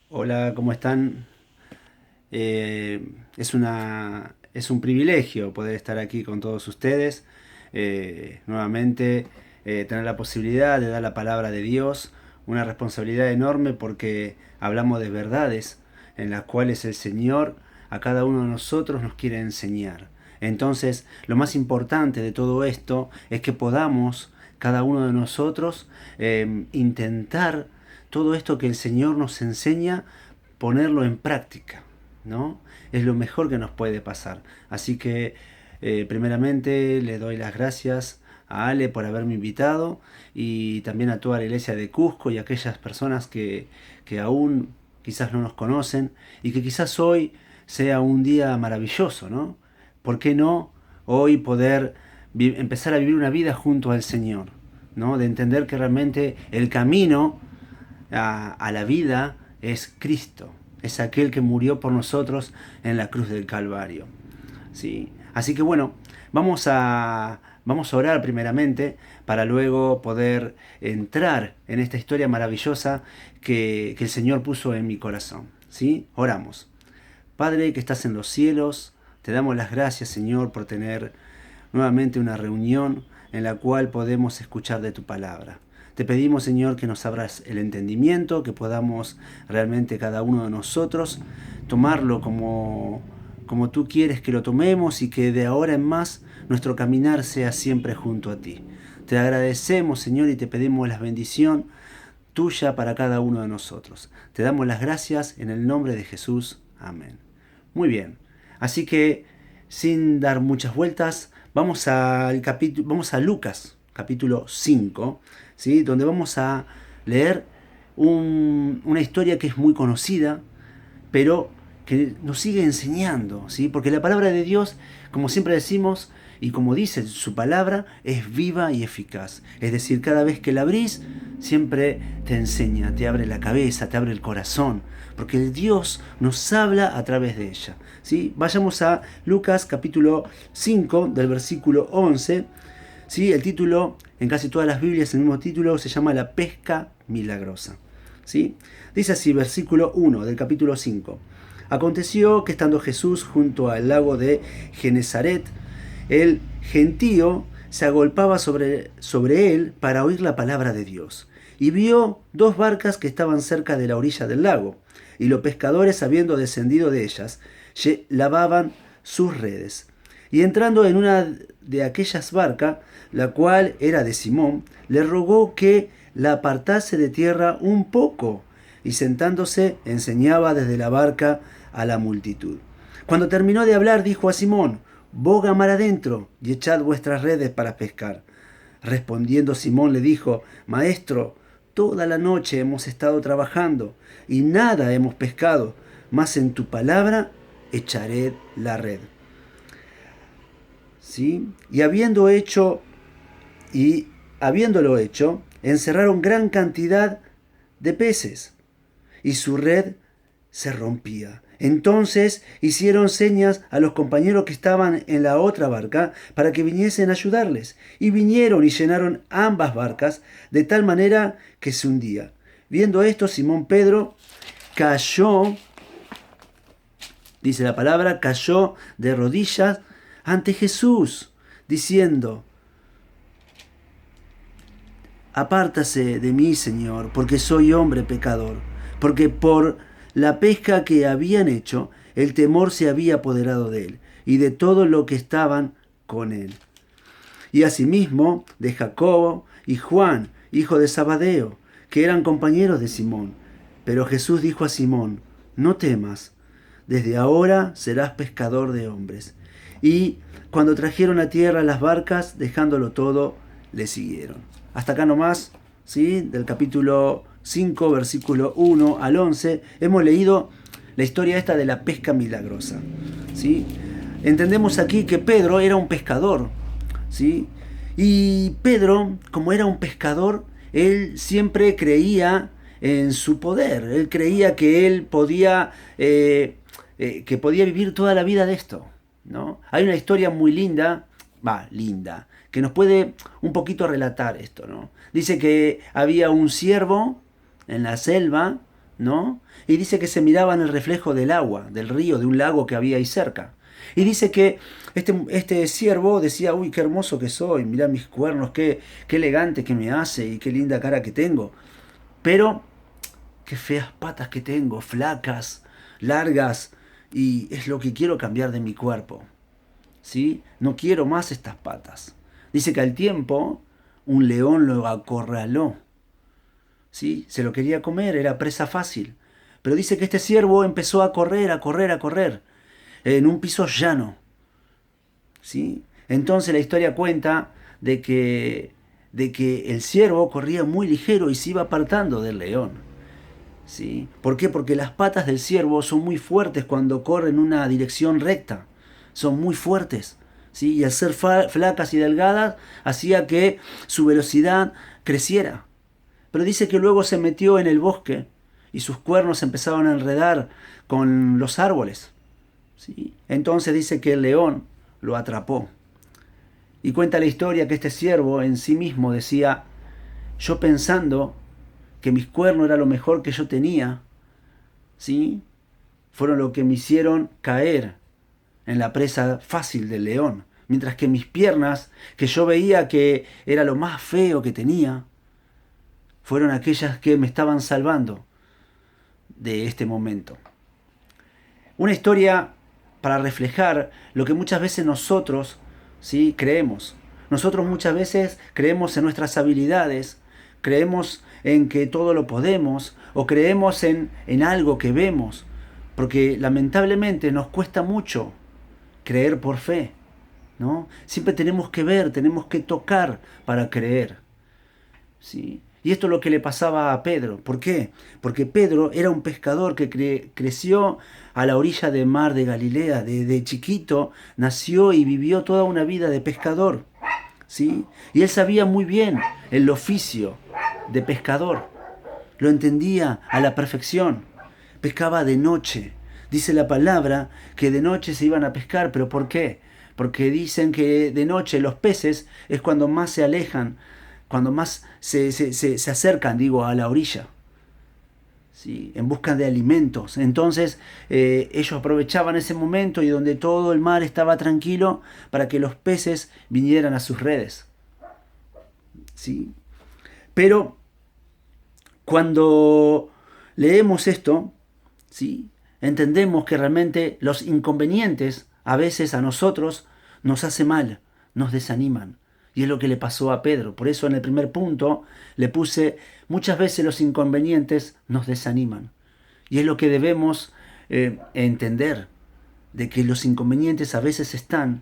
Hola, ¿cómo están? Es un privilegio poder estar aquí con todos ustedes. Nuevamente, tener la posibilidad de dar la palabra de Dios, una responsabilidad enorme porque hablamos de verdades en las cuales el Señor a cada uno de nosotros nos quiere enseñar. Entonces, lo más importante de todo esto es que podamos, cada uno de nosotros, intentar todo esto que el Señor nos enseña, ponerlo en práctica, ¿no? Es lo mejor que nos puede pasar. Así que, primeramente, le doy las gracias a Ale por haberme invitado y también a toda la iglesia de Cusco y a aquellas personas que aún quizás no nos conocen y que quizás hoy sea un día maravilloso, ¿no? ¿Por qué no hoy poder empezar a vivir una vida junto al Señor? ¿No? De entender que realmente el camino a la vida es Cristo, es aquel que murió por nosotros en la cruz del Calvario. ¿Sí? Así que bueno, vamos a orar primeramente para luego poder entrar en esta historia maravillosa que el Señor puso en mi corazón. ¿Sí? Oramos. Padre que estás en los cielos, te damos las gracias, Señor, por tener nuevamente una reunión en la cual podemos escuchar de tu palabra. Te pedimos, Señor, que nos abras el entendimiento, que podamos realmente cada uno de nosotros tomarlo como tú quieres que lo tomemos y que de ahora en más nuestro caminar sea siempre junto a ti. Te agradecemos, Señor, y te pedimos la bendición tuya para cada uno de nosotros. Te damos las gracias en el nombre de Jesús. Amén. Muy bien. Así que, sin dar muchas vueltas, vamos a Lucas, capítulo 5, ¿sí? Donde vamos a leer una historia que es muy conocida, pero que nos sigue enseñando, ¿sí? Porque la palabra de Dios, como siempre decimos, y como dice su palabra, es viva y eficaz. Es decir, cada vez que la abrís, siempre te enseña, te abre la cabeza, te abre el corazón, porque el Dios nos habla a través de ella. ¿Sí? Vayamos a Lucas capítulo 5, del versículo 11. ¿Sí? El título, en casi todas las Biblias, el mismo título, se llama La pesca milagrosa. ¿Sí? Dice así, versículo 1 del capítulo 5. Aconteció que estando Jesús junto al lago de Genezaret, el gentío se agolpaba sobre él para oír la palabra de Dios. Y vio dos barcas que estaban cerca de la orilla del lago, y los pescadores, habiendo descendido de ellas, lavaban sus redes. Y entrando en una de aquellas barcas, la cual era de Simón, le rogó que la apartase de tierra un poco, y sentándose enseñaba desde la barca a la multitud. Cuando terminó de hablar, dijo a Simón: boga mar adentro y echad vuestras redes para pescar. Respondiendo Simón le dijo: Maestro, toda la noche hemos estado trabajando y nada hemos pescado, mas en tu palabra echaré la red. ¿Sí? Y habiéndolo hecho, encerraron gran cantidad de peces y su red se rompía. Entonces hicieron señas a los compañeros que estaban en la otra barca para que viniesen a ayudarles. Y vinieron y llenaron ambas barcas de tal manera que se hundía. Viendo esto, Simón Pedro cayó, dice la palabra, cayó de rodillas ante Jesús, diciendo: apártase de mí, Señor, porque soy hombre pecador. Porque por la pesca que habían hecho, el temor se había apoderado de él y de todo lo que estaban con él. Y asimismo de Jacobo y Juan, hijo de Zabadeo, que eran compañeros de Simón. Pero Jesús dijo a Simón: no temas, desde ahora serás pescador de hombres. Y cuando trajeron a tierra las barcas, dejándolo todo, le siguieron. Hasta acá nomás, ¿sí? Del capítulo 5, versículo 1 al 11, hemos leído la historia esta de la pesca milagrosa, ¿sí? Entendemos aquí que Pedro era un pescador, ¿sí? Y Pedro, como era un pescador, él siempre creía en su poder. Él creía que él podía, que podía vivir toda la vida de esto, ¿no? Hay una historia muy linda, que nos puede un poquito relatar esto, ¿no? Dice que había un ciervo en la selva, ¿no? Y dice que se miraba en el reflejo del agua, del río, de un lago que había ahí cerca. Y dice que este ciervo decía, uy, qué hermoso que soy, mirá mis cuernos, qué elegante que me hace y qué linda cara que tengo. Pero qué feas patas que tengo, flacas, largas, y es lo que quiero cambiar de mi cuerpo. ¿Sí? No quiero más estas patas. Dice que al tiempo un león lo acorraló. ¿Sí? Se lo quería comer, era presa fácil. Pero dice que este ciervo empezó a correr, a correr, a correr, en un piso llano. ¿Sí? Entonces la historia cuenta de que el ciervo corría muy ligero y se iba apartando del león. ¿Sí? ¿Por qué? Porque las patas del ciervo son muy fuertes cuando corren en una dirección recta. Son muy fuertes. ¿Sí? Y al ser flacas y delgadas, hacía que su velocidad creciera. Pero dice que luego se metió en el bosque y sus cuernos empezaron a enredar con los árboles. ¿Sí? Entonces dice que el león lo atrapó. Y cuenta la historia que este ciervo en sí mismo decía, yo pensando que mis cuernos era lo mejor que yo tenía, ¿sí? Fueron lo que me hicieron caer en la presa fácil del león. Mientras que mis piernas, que yo veía que era lo más feo que tenía, fueron aquellas que me estaban salvando de este momento. Una historia para reflejar lo que muchas veces nosotros, ¿sí?, creemos. Nosotros muchas veces creemos en nuestras habilidades, creemos en que todo lo podemos o creemos en algo que vemos, porque lamentablemente nos cuesta mucho creer por fe, ¿no? Siempre tenemos que ver, tenemos que tocar para creer, ¿sí? Y esto es lo que le pasaba a Pedro. ¿Por qué? Porque Pedro era un pescador que creció a la orilla del mar de Galilea. De chiquito nació y vivió toda una vida de pescador, ¿sí? Y él sabía muy bien el oficio de pescador. Lo entendía a la perfección. Pescaba de noche. Dice la palabra que de noche se iban a pescar, pero ¿por qué? Porque dicen que de noche los peces es cuando más se alejan, cuando más se acercan, digo, a la orilla, ¿sí?, en busca de alimentos. Entonces ellos aprovechaban ese momento y donde todo el mar estaba tranquilo para que los peces vinieran a sus redes, ¿sí? Pero cuando leemos esto, ¿sí?, entendemos que realmente los inconvenientes a veces a nosotros nos hace mal, nos desaniman. Y es lo que le pasó a Pedro. Por eso en el primer punto le puse, muchas veces los inconvenientes nos desaniman. Y es lo que debemos entender, de que los inconvenientes a veces están,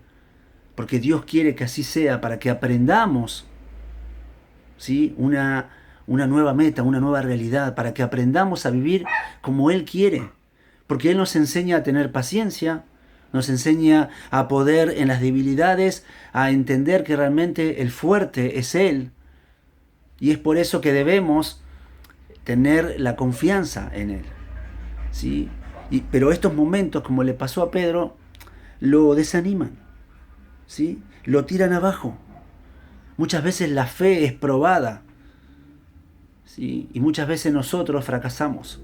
porque Dios quiere que así sea, para que aprendamos, ¿sí?, una nueva meta, una nueva realidad, para que aprendamos a vivir como Él quiere. Porque Él nos enseña a tener paciencia, nos enseña a poder en las debilidades, a entender que realmente el fuerte es Él. Y es por eso que debemos tener la confianza en Él, ¿sí? Pero estos momentos, como le pasó a Pedro, lo desaniman, ¿sí? Lo tiran abajo. Muchas veces la fe es probada, ¿sí? Y muchas veces nosotros fracasamos,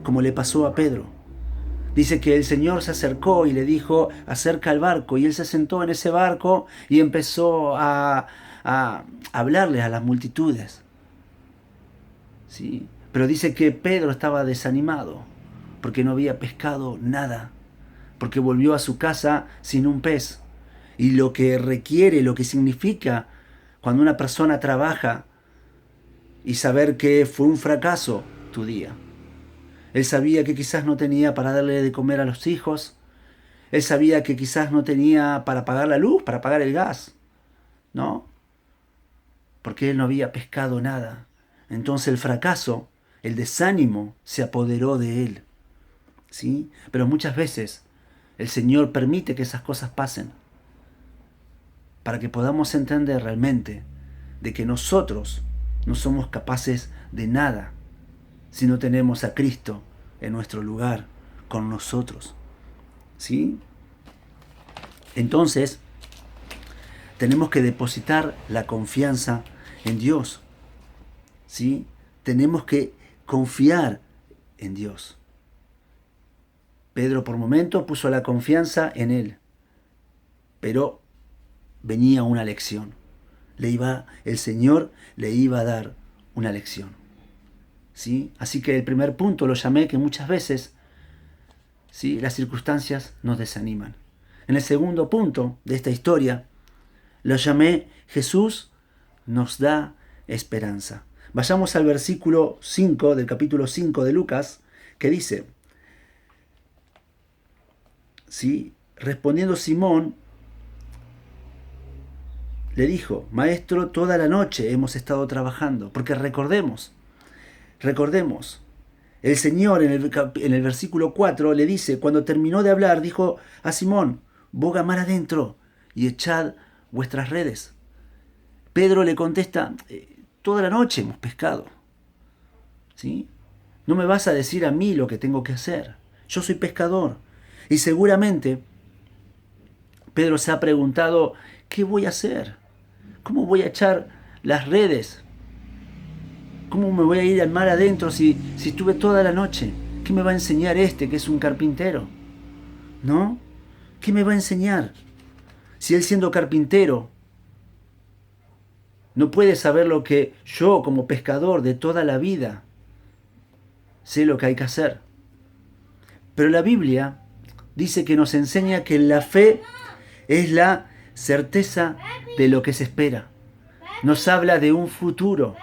como le pasó a Pedro. Dice que el Señor se acercó y le dijo, acerca al barco, y él se sentó en ese barco y empezó a hablarle a las multitudes, ¿sí? Pero dice que Pedro estaba desanimado porque no había pescado nada, porque volvió a su casa sin un pez. Y lo que requiere, lo que significa cuando una persona trabaja y saber que fue un fracaso tu día. Él sabía que quizás no tenía para darle de comer a los hijos. Él sabía que quizás no tenía para pagar la luz, para pagar el gas, ¿no? Porque él no había pescado nada. Entonces el fracaso, el desánimo, se apoderó de él, ¿sí? Pero muchas veces el Señor permite que esas cosas pasen para que podamos entender realmente de que nosotros no somos capaces de nada si no tenemos a Cristo en nuestro lugar con nosotros, ¿sí? Entonces, tenemos que depositar la confianza en Dios, ¿sí? Tenemos que confiar en Dios. Pedro por momento puso la confianza en Él, pero venía una lección. El Señor le iba a dar una lección. ¿Sí? Así que el primer punto lo llamé que muchas veces, ¿sí?, las circunstancias nos desaniman. En el segundo punto de esta historia lo llamé Jesús nos da esperanza. Vayamos al versículo 5 del capítulo 5 de Lucas, que dice, ¿sí?, respondiendo Simón, le dijo, Maestro, toda la noche hemos estado trabajando, porque recordemos, el Señor en el versículo 4 le dice, cuando terminó de hablar, dijo a Simón, boga mar adentro y echad vuestras redes. Pedro le contesta, toda la noche hemos pescado. ¿Sí? No me vas a decir a mí lo que tengo que hacer. Yo soy pescador. Y seguramente Pedro se ha preguntado, ¿qué voy a hacer? ¿Cómo voy a echar las redes? ¿Cómo me voy a ir al mar adentro si estuve toda la noche? ¿Qué me va a enseñar este que es un carpintero? ¿No? ¿Qué me va a enseñar? Si él siendo carpintero no puede saber lo que yo como pescador de toda la vida sé lo que hay que hacer. Pero la Biblia dice que nos enseña que la fe es la certeza de lo que se espera. Nos habla de un futuro.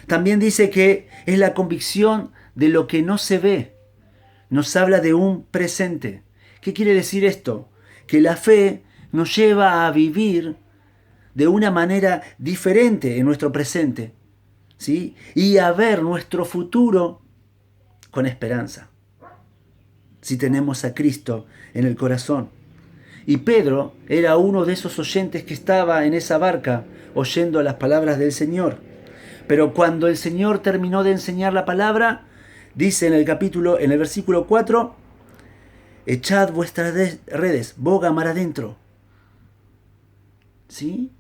También dice que es la convicción de lo que no se ve. Nos habla de un presente. ¿Qué quiere decir esto? Que la fe nos lleva a vivir de una manera diferente en nuestro presente, ¿sí?, y a ver nuestro futuro con esperanza, si tenemos a Cristo en el corazón. Y Pedro era uno de esos oyentes que estaba en esa barca oyendo las palabras del Señor. Pero cuando el Señor terminó de enseñar la palabra, dice en el versículo 4, echad vuestras redes, boga mar adentro. ¿Sí?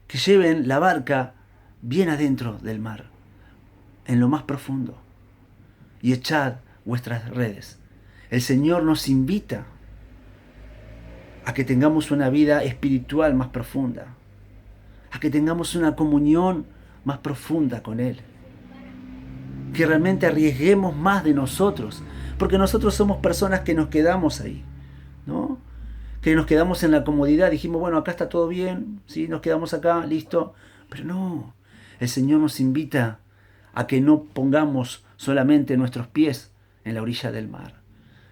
Que lleven la barca bien adentro del mar, en lo más profundo, y echad vuestras redes. El Señor nos invita a que tengamos una vida espiritual más profunda, a que tengamos una comunión más profunda con Él, que realmente arriesguemos más de nosotros, porque nosotros somos personas que nos quedamos ahí, ¿no? Que nos quedamos en la comodidad, dijimos, bueno, acá está todo bien, ¿sí?, nos quedamos acá, listo. Pero no, el Señor nos invita a que no pongamos solamente nuestros pies en la orilla del mar,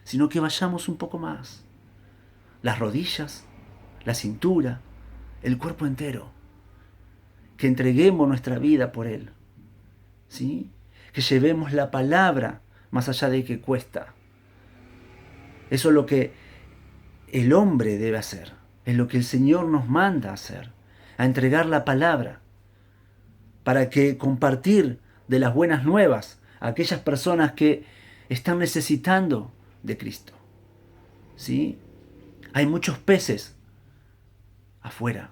sino que vayamos un poco más. Las rodillas, la cintura, el cuerpo entero. Que entreguemos nuestra vida por Él, ¿sí? Que llevemos la palabra más allá de que cuesta. Eso es lo que el hombre debe hacer, es lo que el Señor nos manda a hacer, a entregar la palabra, para que compartir de las buenas nuevas a aquellas personas que están necesitando de Cristo. ¿Sí? Hay muchos peces afuera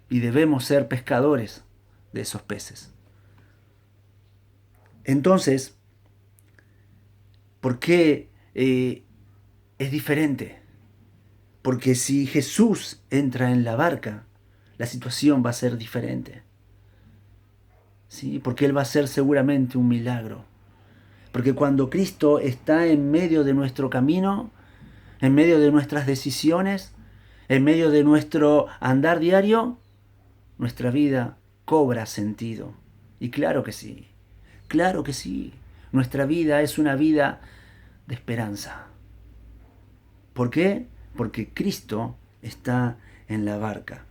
y debemos ser pescadores de esos peces. Entonces, ¿por qué es diferente? Porque si Jesús entra en la barca, la situación va a ser diferente. ¿Sí? Porque Él va a hacer seguramente un milagro. Porque cuando Cristo está en medio de nuestro camino, en medio de nuestras decisiones, en medio de nuestro andar diario, nuestra vida cobra sentido. Y claro que sí, claro que sí. Nuestra vida es una vida de esperanza. ¿Por qué? Porque Cristo está en la barca.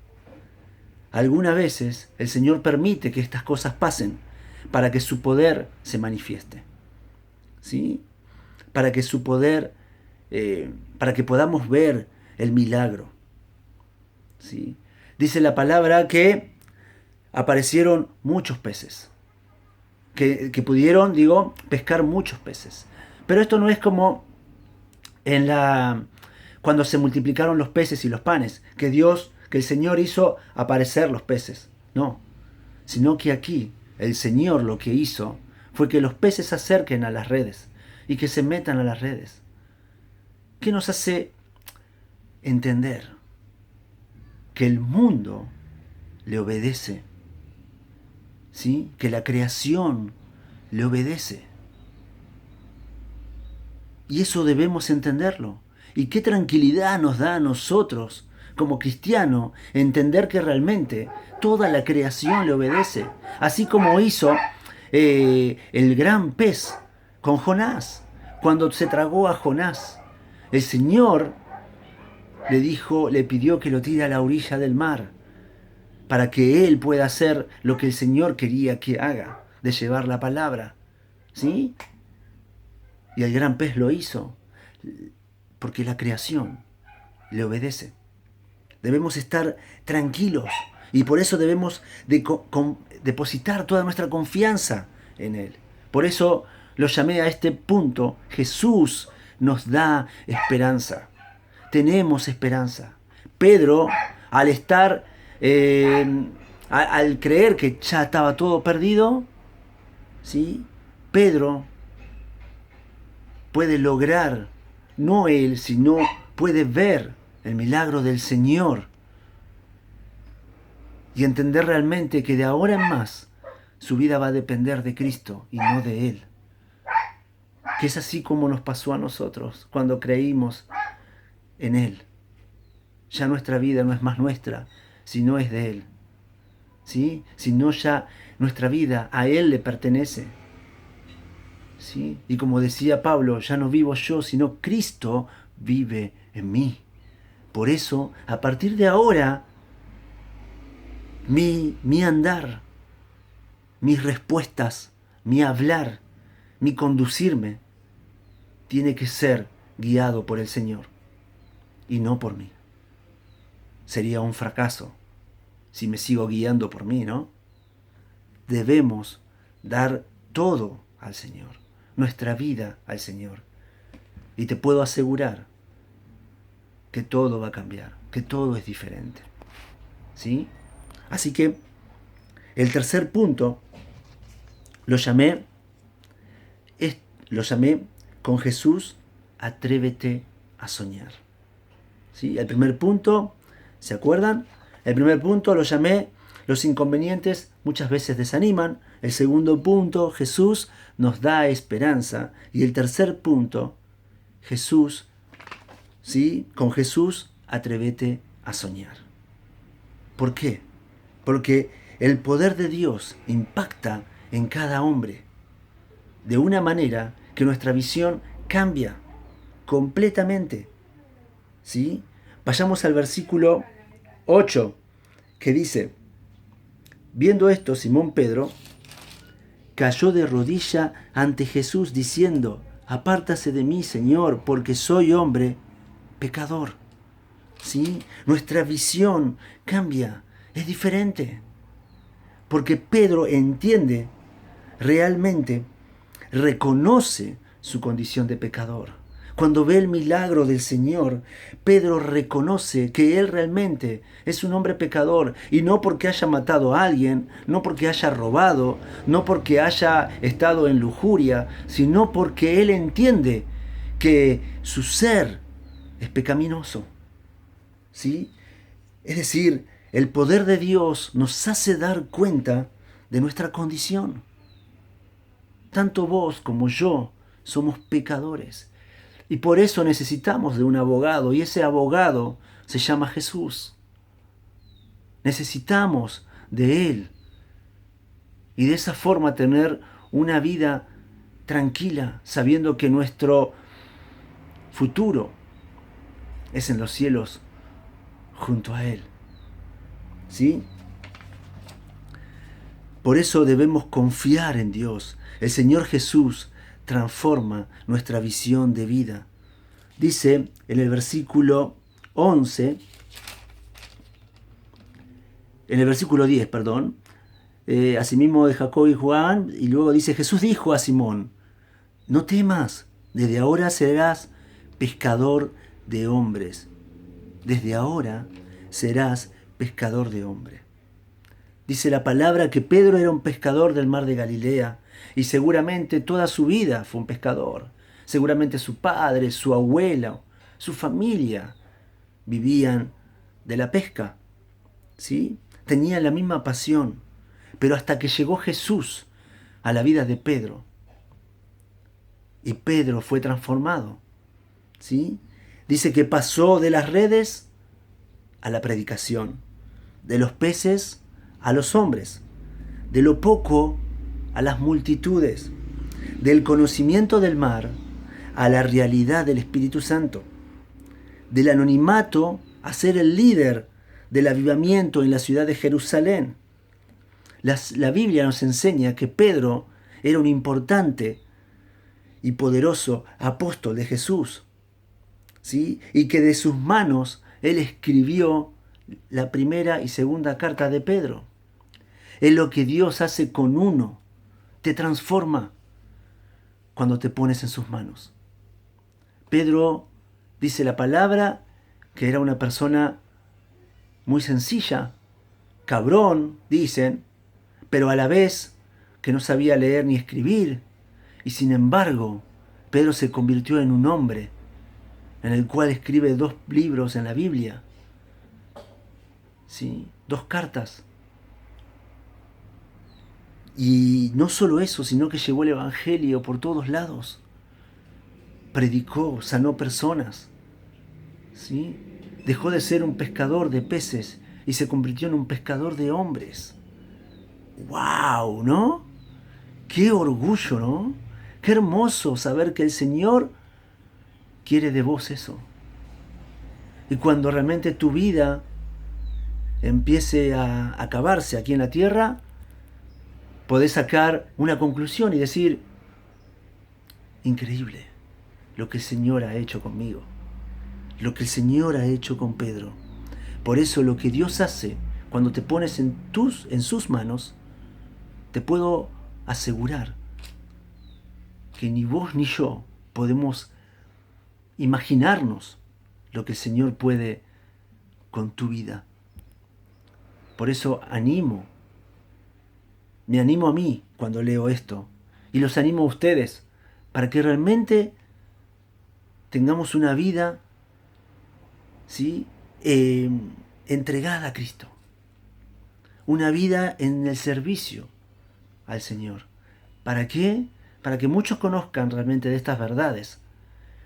Algunas veces el Señor permite que estas cosas pasen para que su poder se manifieste. ¿Sí? Para que su poder, para que podamos ver el milagro. ¿Sí? Dice la palabra que aparecieron muchos peces. Que pudieron, pescar muchos peces. Pero esto no es como cuando se multiplicaron los peces y los panes, que el Señor hizo aparecer los peces. No, sino que aquí el Señor lo que hizo fue que los peces se acerquen a las redes y que se metan a las redes. ¿Qué nos hace entender? Que el mundo le obedece, ¿sí? Que la creación le obedece. Y eso debemos entenderlo. Y qué tranquilidad nos da a nosotros, como cristianos, entender que realmente toda la creación le obedece. Así como hizo el gran pez con Jonás, cuando se tragó a Jonás. El Señor le dijo, le pidió que lo tire a la orilla del mar, para que él pueda hacer lo que el Señor quería que haga, de llevar la palabra. ¿Sí? Y el gran pez lo hizo, porque la creación le obedece. Debemos estar tranquilos y por eso debemos depositar toda nuestra confianza en Él. Por eso lo llamé a este punto, Jesús nos da esperanza. Tenemos esperanza. Pedro, al estar, al creer que ya estaba todo perdido, ¿sí? Pedro puede lograr, no él, sino puede ver el milagro del Señor y entender realmente que de ahora en más su vida va a depender de Cristo y no de Él. Que es así como nos pasó a nosotros cuando creímos en Él. Ya nuestra vida no es más nuestra, sino es de Él. ¿Sí? Sino ya nuestra vida a Él le pertenece. ¿Sí? Y como decía Pablo, ya no vivo yo, sino Cristo vive en mí. Por eso, a partir de ahora, mi andar, mis respuestas, mi hablar, mi conducirme, tiene que ser guiado por el Señor y no por mí. Sería un fracaso si me sigo guiando por mí, ¿no? Debemos dar todo al Señor, nuestra vida al Señor. Y te puedo asegurar que todo va a cambiar, que todo es diferente. ¿Sí? Así que el tercer punto lo llamé con Jesús, atrévete a soñar. ¿Sí? El primer punto, ¿se acuerdan? El primer punto lo llamé, los inconvenientes muchas veces desaniman. El segundo punto, Jesús nos da esperanza. Y el tercer punto, Jesús, ¿sí? Con Jesús, atrévete a soñar. ¿Por qué? Porque el poder de Dios impacta en cada hombre de una manera que nuestra visión cambia completamente. ¿Sí? Vayamos al versículo 8, que dice: viendo esto, Simón Pedro cayó de rodilla ante Jesús diciendo: apártase de mí, Señor, porque soy hombre pecador. ¿Sí? Nuestra visión cambia, es diferente. Porque Pedro entiende, realmente reconoce su condición de pecador. Cuando ve el milagro del Señor, Pedro reconoce que él realmente es un hombre pecador, y no porque haya matado a alguien, no porque haya robado, no porque haya estado en lujuria, sino porque él entiende que su ser es pecaminoso. ¿Sí? Es decir, el poder de Dios nos hace dar cuenta de nuestra condición. Tanto vos como yo somos pecadores. Y por eso necesitamos de un abogado, y ese abogado se llama Jesús. Necesitamos de Él. Y de esa forma tener una vida tranquila, sabiendo que nuestro futuro es en los cielos junto a Él. ¿Sí? Por eso debemos confiar en Dios. El Señor Jesús transforma nuestra visión de vida. Dice en el versículo 11, en el versículo 10, perdón, asimismo de Jacob y Juan, y luego dice: Jesús dijo a Simón: no temas, desde ahora serás pescador de hombres. Desde ahora serás pescador de hombres. Dice la palabra que Pedro era un pescador del mar de Galilea, Y seguramente toda su vida fue un pescador. Seguramente su padre, su abuelo, su familia vivían de la pesca, ¿sí? Tenían la misma pasión. Pero hasta que llegó Jesús a la vida de Pedro, y Pedro fue transformado, ¿sí? Dice que pasó de las redes a la predicación, de los peces a los hombres, de lo poco a las multitudes, del conocimiento del mar a la realidad del Espíritu Santo, del anonimato a ser el líder del avivamiento en la ciudad de Jerusalén. La Biblia nos enseña que Pedro era un importante y poderoso apóstol de Jesús, ¿sí? Y que de sus manos él escribió la primera y segunda carta de Pedro. Es lo que Dios hace con uno, te transforma cuando te pones en sus manos. Pedro, dice la palabra, que era una persona muy sencilla, cabrón, dicen, pero a la vez que no sabía leer ni escribir. Y sin embargo, Pedro se convirtió en un hombre en el cual escribe 2 libros en la Biblia, ¿sí? 2 cartas. Y no solo eso, sino que llevó el Evangelio por todos lados. Predicó, sanó personas, ¿sí? Dejó de ser un pescador de peces y se convirtió en un pescador de hombres. ¡Wow! ¿No? ¡Qué orgullo!, ¿no? ¡Qué hermoso saber que el Señor quiere de vos eso! Y cuando realmente tu vida empiece a acabarse aquí en la tierra, podés sacar una conclusión y decir: increíble lo que el Señor ha hecho conmigo, lo que el Señor ha hecho con Pedro. Por eso lo que Dios hace cuando te pones en sus manos, te puedo asegurar que ni vos ni yo podemos imaginarnos lo que el Señor puede con tu vida. Por eso me animo a mí cuando leo esto, y los animo a ustedes, para que realmente tengamos una vida, ¿sí?, entregada a Cristo, una vida en el servicio al Señor. ¿Para qué? Para que muchos conozcan realmente de estas verdades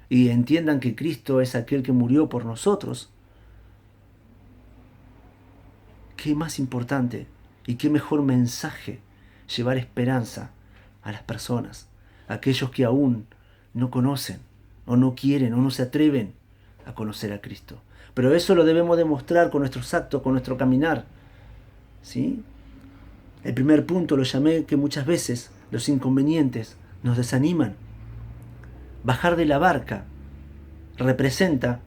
y entiendan que Cristo es aquel que murió por nosotros. Qué más importante y qué mejor mensaje llevar esperanza a las personas, a aquellos que aún no conocen o no quieren o no se atreven a conocer a Cristo. Pero eso lo debemos demostrar con nuestros actos, con nuestro caminar, ¿sí? El primer punto lo llamé que muchas veces los inconvenientes nos desaniman. Bajar de la barca representa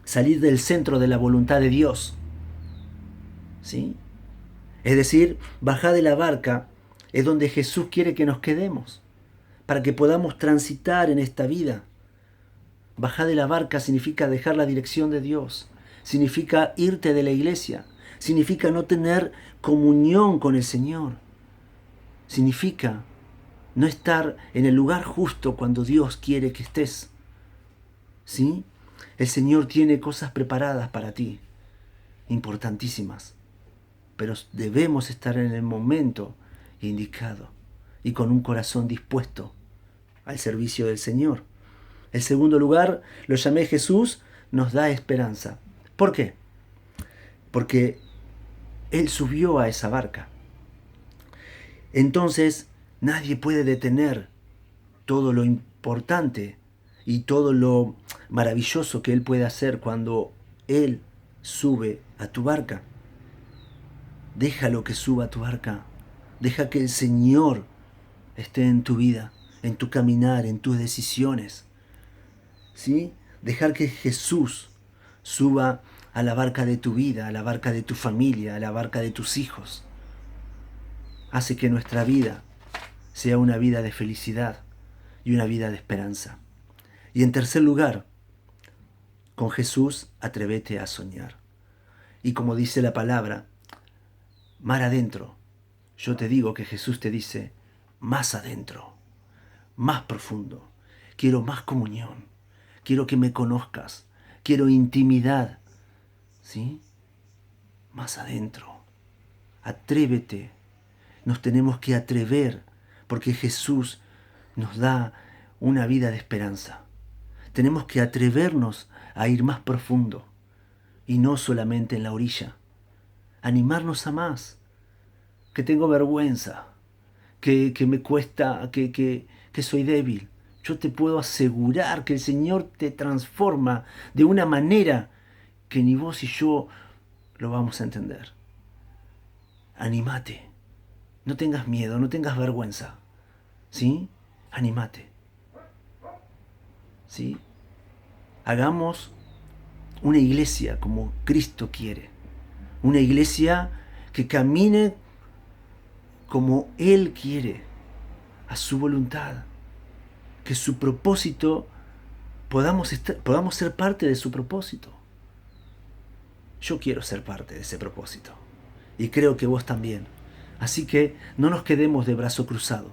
salir del centro de la voluntad de Dios, ¿sí? Es decir, bajar de la barca es donde Jesús quiere que nos quedemos, para que podamos transitar en esta vida. Bajar de la barca significa dejar la dirección de Dios, significa irte de la iglesia, significa no tener comunión con el Señor, significa no estar en el lugar justo cuando Dios quiere que estés, ¿sí? El Señor tiene cosas preparadas para ti, importantísimas, pero debemos estar en el momento indicado y con un corazón dispuesto al servicio del Señor. El segundo lugar, lo llamé Jesús, nos da esperanza. ¿Por qué? Porque Él subió a esa barca. Entonces, nadie puede detener todo lo importante y todo lo maravilloso que Él puede hacer cuando Él sube a tu barca. Déjalo que suba a tu barca. Deja que el Señor esté en tu vida, en tu caminar, en tus decisiones, ¿sí? Dejar que Jesús suba a la barca de tu vida, a la barca de tu familia, a la barca de tus hijos. Hace que nuestra vida sea una vida de felicidad y una vida de esperanza. Y en tercer lugar, con Jesús atrévete a soñar. Y como dice la palabra, mar adentro, yo te digo que Jesús te dice, más adentro, más profundo. Quiero más comunión. Quiero que me conozcas. Quiero intimidad. ¿Sí? Más adentro. Atrévete. Nos tenemos que atrever porque Jesús nos da una vida de esperanza. Tenemos que atrevernos a ir más profundo y no solamente en la orilla. Animarnos a más. Que tengo vergüenza, que me cuesta, que soy débil. Yo te puedo asegurar que el Señor te transforma de una manera que ni vos y yo lo vamos a entender. Anímate. No tengas miedo, no tengas vergüenza. ¿Sí? Anímate. ¿Sí? Hagamos una iglesia como Cristo quiere. Una iglesia que camine como Él quiere, a su voluntad. Que su propósito, podamos ser parte de su propósito. Yo quiero ser parte de ese propósito. Y creo que vos también. Así que no nos quedemos de brazo cruzado,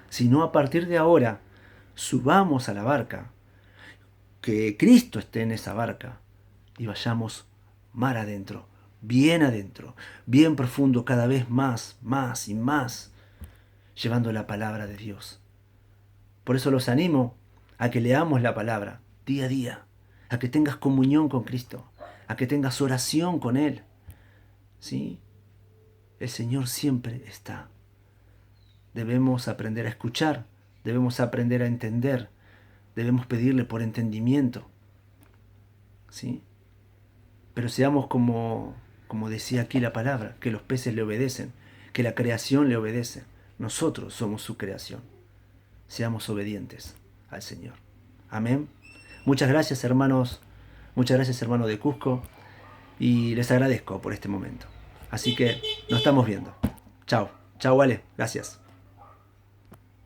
sino a partir de ahora subamos a la barca, que Cristo esté en esa barca y vayamos mar adentro, bien profundo, cada vez más y más, llevando la palabra de Dios. Por eso los animo a que leamos la palabra día a día, a que tengas comunión con Cristo, a que tengas oración con Él. ¿Sí? El Señor siempre está. Debemos aprender a escuchar, debemos aprender a entender, debemos pedirle por entendimiento. ¿Sí? Pero seamos como decía aquí la palabra, que los peces le obedecen, que la creación le obedece. Nosotros somos su creación. Seamos obedientes al Señor. Amén. Muchas gracias, hermanos. Muchas gracias, hermano de Cusco. Y les agradezco por este momento. Así que nos estamos viendo. Chao. Chao, vale. Gracias.